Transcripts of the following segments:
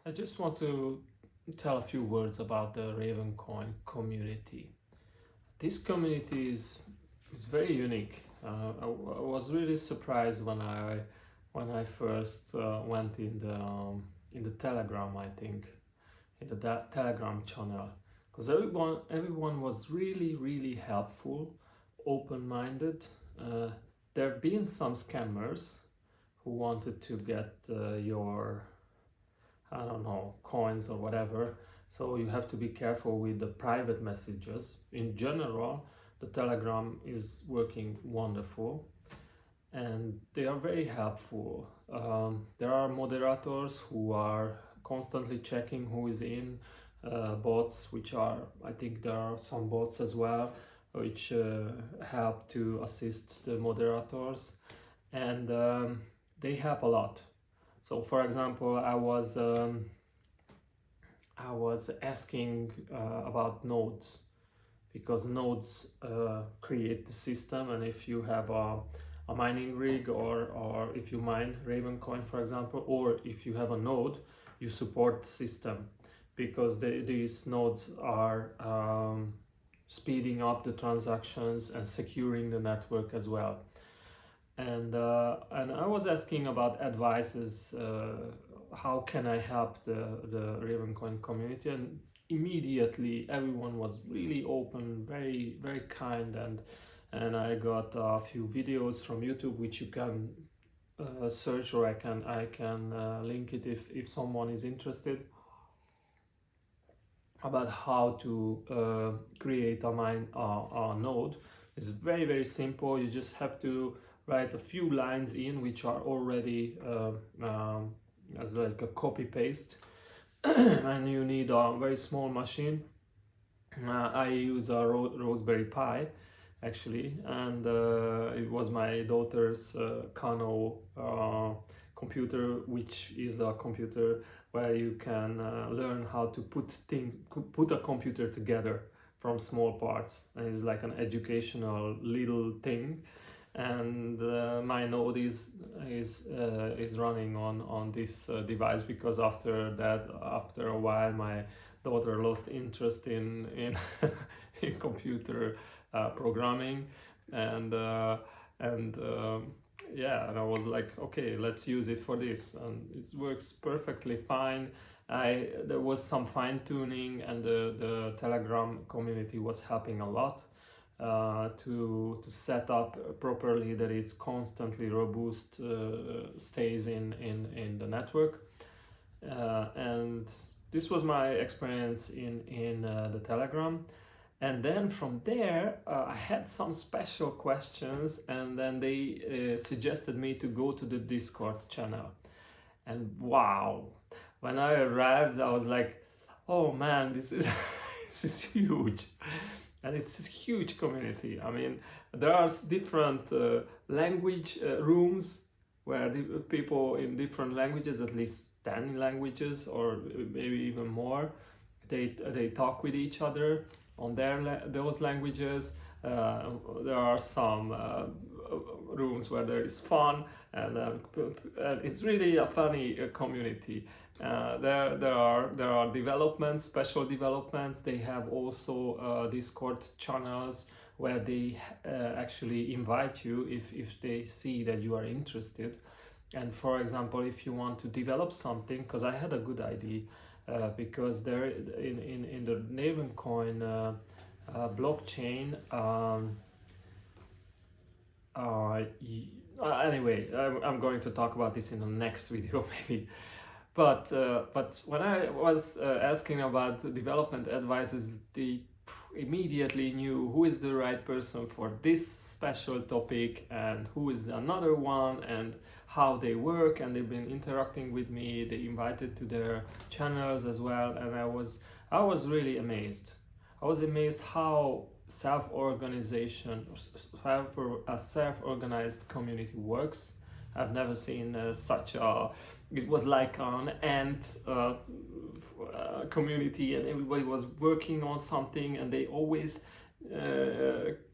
I just want to tell a few words about the Ravencoin community. This community is very unique. I was really surprised when I first went in the Telegram, I think, in the Telegram channel, because everyone was really helpful, open-minded. Uh, there have been some scammers who wanted to get your, I don't know, coins or whatever. So you have to be careful with the private messages. In general, the Telegram is working wonderful and they are very helpful. There are moderators who are constantly checking who is in, bots, which are, I think there are some bots as well, which help to assist the moderators, and they help a lot. So, for example, I was asking about nodes, because nodes create the system, and if you have a mining rig, or if you mine Ravencoin, for example, or if you have a node, you support the system, because these nodes are speeding up the transactions and securing the network as well. And I was asking about advices. How can I help the Ravencoin community? And immediately everyone was really open, very kind, and I got a few videos from YouTube which you can search, or I can link it if someone is interested, about how to create a node. It's very simple. You just have to write a few lines in which are already as like a copy paste, and you need a very small machine. I use a Raspberry Pi actually, and it was my daughter's Kano computer, which is a computer where you can learn how to put a computer together from small parts, and it's like an educational little thing. And my node is running on this device, because after a while my daughter lost interest in in computer programming, and yeah, and I was like, okay, let's use it for this, and it works perfectly fine. There was some fine tuning, and the Telegram community was helping a lot to set up properly, that it's constantly robust, stays in the network, and this was my experience in the Telegram. And then from there, I had some special questions, and then they suggested me to go to the Discord channel. And wow, when I arrived, I was like, oh man, this is this is huge, and it's a huge community. I mean, there are different language rooms where the people in different languages, at least 10 languages or maybe even more, they talk with each other on those languages. There are some rooms where there is fun, and it's really a funny community. There are developments, special developments. They have also Discord channels where they actually invite you if they see that you are interested. And for example, if you want to develop something, because I had a good idea, because there in the Ravencoin blockchain. Anyway, I'm going to talk about this in the next video maybe. But when I was asking about development advices, they immediately knew who is the right person for this special topic, and who is another one, and how they work, and they've been interacting with me. They invited to their channels as well, and I was really amazed. I was amazed how self-organization, a self-organized community works. I've never seen such a. It was like an ant community, and everybody was working on something, and they always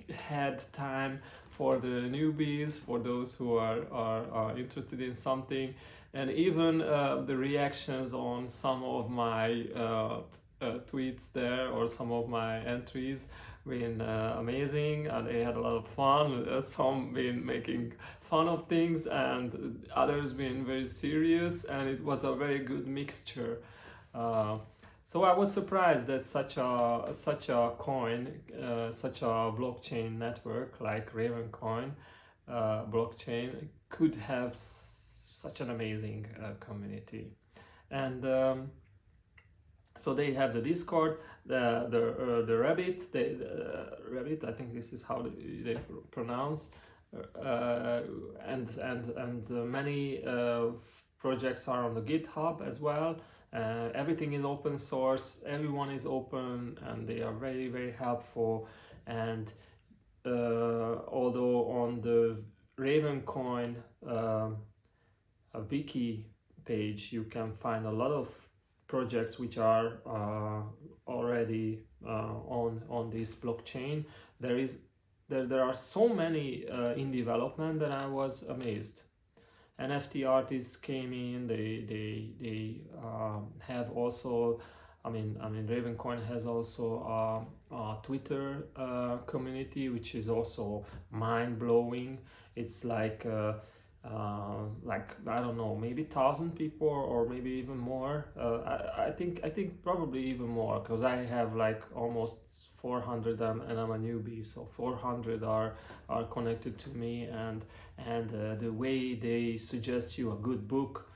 had time for the newbies, for those who are interested in something. and even the reactions on some of my tweets there, or some of my entries, been amazing, and they had a lot of fun. Some been making fun of things, and others been very serious, and it was a very good mixture. Uh, so I was surprised that such a coin, such a blockchain network like Ravencoin blockchain could have such an amazing community. And so they have the Discord, the Rabbit, Rabbit. I think this is how they pronounce, and many projects are on the GitHub as well. Everything is open source. Everyone is open, and they are very, very helpful. And although on the Ravencoin a wiki page you can find a lot of projects which are already on this blockchain, there are so many in development that I was amazed. NFT artists came in. They have also, I mean, Ravencoin has also a Twitter community, which is also mind blowing. It's like I don't know, maybe 1,000 people, or maybe even more. I think probably even more, because I have like almost 400, and I'm a newbie, so 400 are connected to me, and the way they suggest you a good book,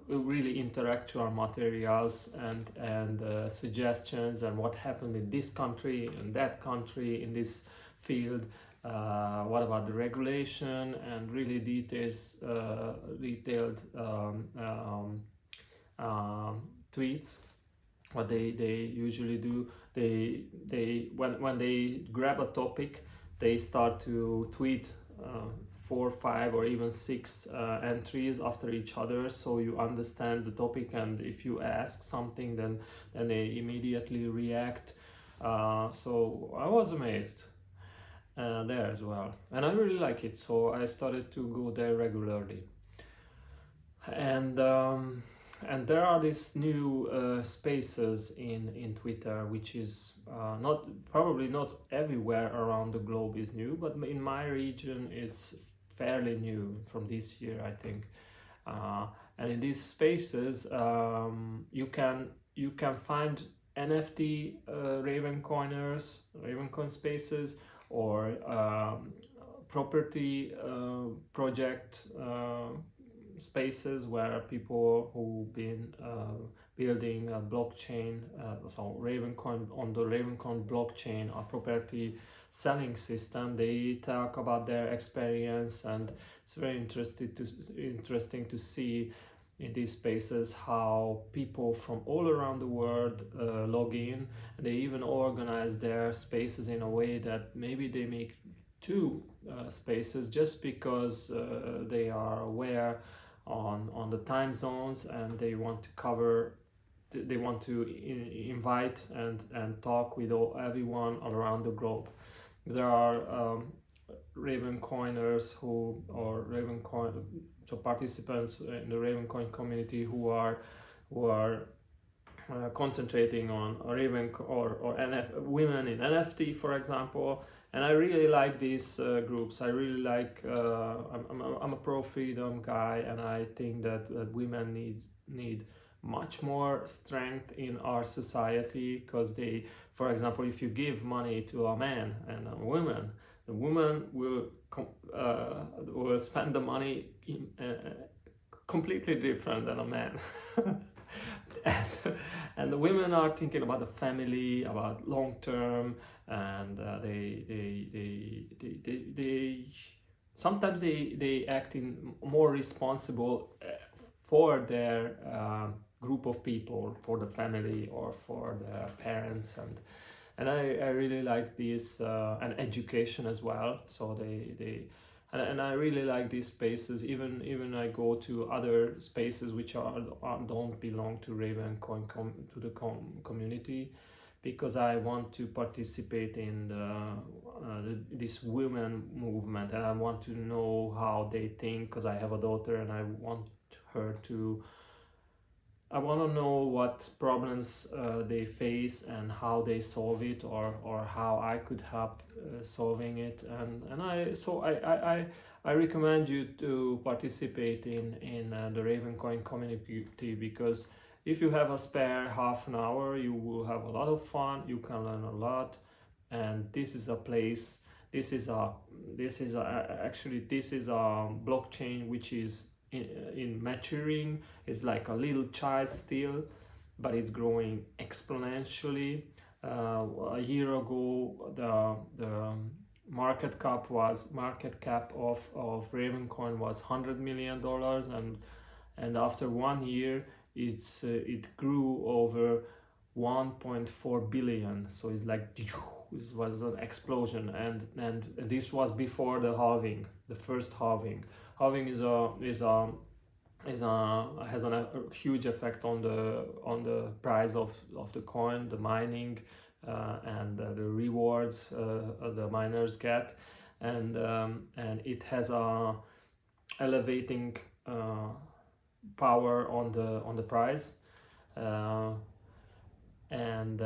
really intellectual materials, and suggestions, and what happened in this country and that country in this field. What about the regulation, and really detailed tweets. What they usually do, they when they grab a topic, they start to tweet 4, 5, or even 6 entries after each other, so you understand the topic, and if you ask something, then they immediately react. So I was amazed there as well, and I really like it, so I started to go there regularly. And there are these new spaces in Twitter, which is probably not everywhere around the globe is new, but in my region it's fairly new from this year, I think. And in these spaces, you can find NFT Ravencoin spaces, or property project spaces, where people who've been building a blockchain, so Ravencoin, on the Ravencoin blockchain, a property selling system, they talk about their experience, and it's very interesting to see in these spaces how people from all around the world log in, and they even organize their spaces in a way that maybe they make 2 spaces, just because they are aware on the time zones, and they want to invite and talk with everyone around the globe. There are Ravencoiners or Ravencoin, so participants in the Ravencoin community who are concentrating on Raven or women in NFT, for example. And I really like these groups. I really like. I'm a pro freedom guy, and I think that women need much more strength in our society, because they, for example, if you give money to a man and a woman, the woman will spend the money completely different than a man. and the women are thinking about the family, about long term, and they sometimes they act in more responsible for their group of people, for the family, or for the parents, and I really like this, and education as well. So and I really like these spaces. Even I go to other spaces which don't belong to Ravencoin to the community, because I want to participate in this women movement, and I want to know how they think, because I have a daughter, and I want her to. I want to know what problems they face and how they solve it, or how I could help solving it. And I recommend you to participate in the Ravencoin community, because if you have a spare half an hour, you will have a lot of fun. You can learn a lot, and this is a place. This is a blockchain which is in maturing. It's like a little child still, but it's growing exponentially. A year ago, the market cap of Ravencoin was $100 million, and after 1 year, it grew over 1.4 billion. So it's like this was an explosion, and this was before the halving, the first halving. Halving has a huge effect on the price of the coin, the mining, and the rewards the miners get, and it has a elevating power on the price. And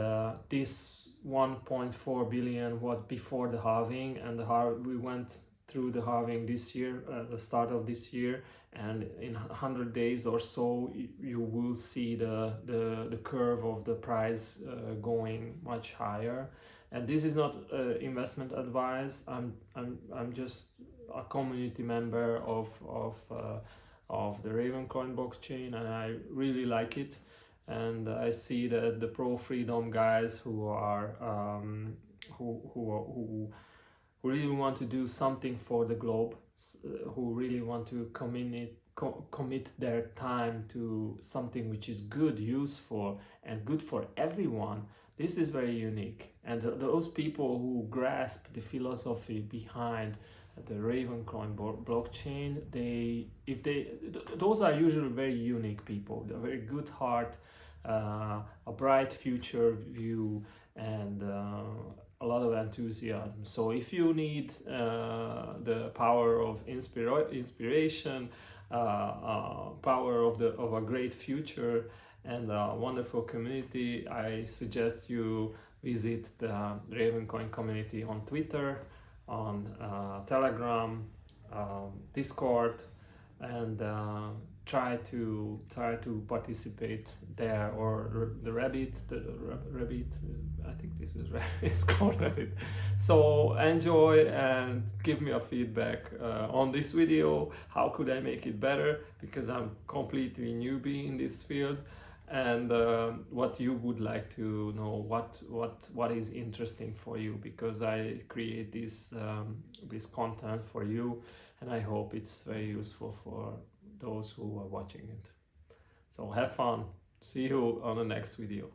this 1.4 billion was before the halving, and we went through the halving this year, the start of this year, and in 100 days or so you will see the curve of the price going much higher. And this is not investment advice. I'm just a community member of the Ravencoin blockchain, and I really like it. And I see that the pro freedom guys who are who really want to do something for the globe, who really want to commit their time to something which is good, useful, and good for everyone. This is very unique, and those people who grasp the philosophy behind the Ravencoin blockchain, those are usually very unique people. They're very good heart, a bright future view, and a lot of enthusiasm. So if you need the power of inspiration, power of a great future, and a wonderful community, I suggest you visit the Ravencoin community on Twitter, on Telegram, Discord, and try to participate there, or the Rabbit. I think this is it's called Rabbit. So enjoy and give me a feedback on this video. How could I make it better? Because I'm completely newbie in this field. And what you would like to know, what is interesting for you, because I create this content for you, and I hope it's very useful for those who are watching it. So have fun. See you on the next video.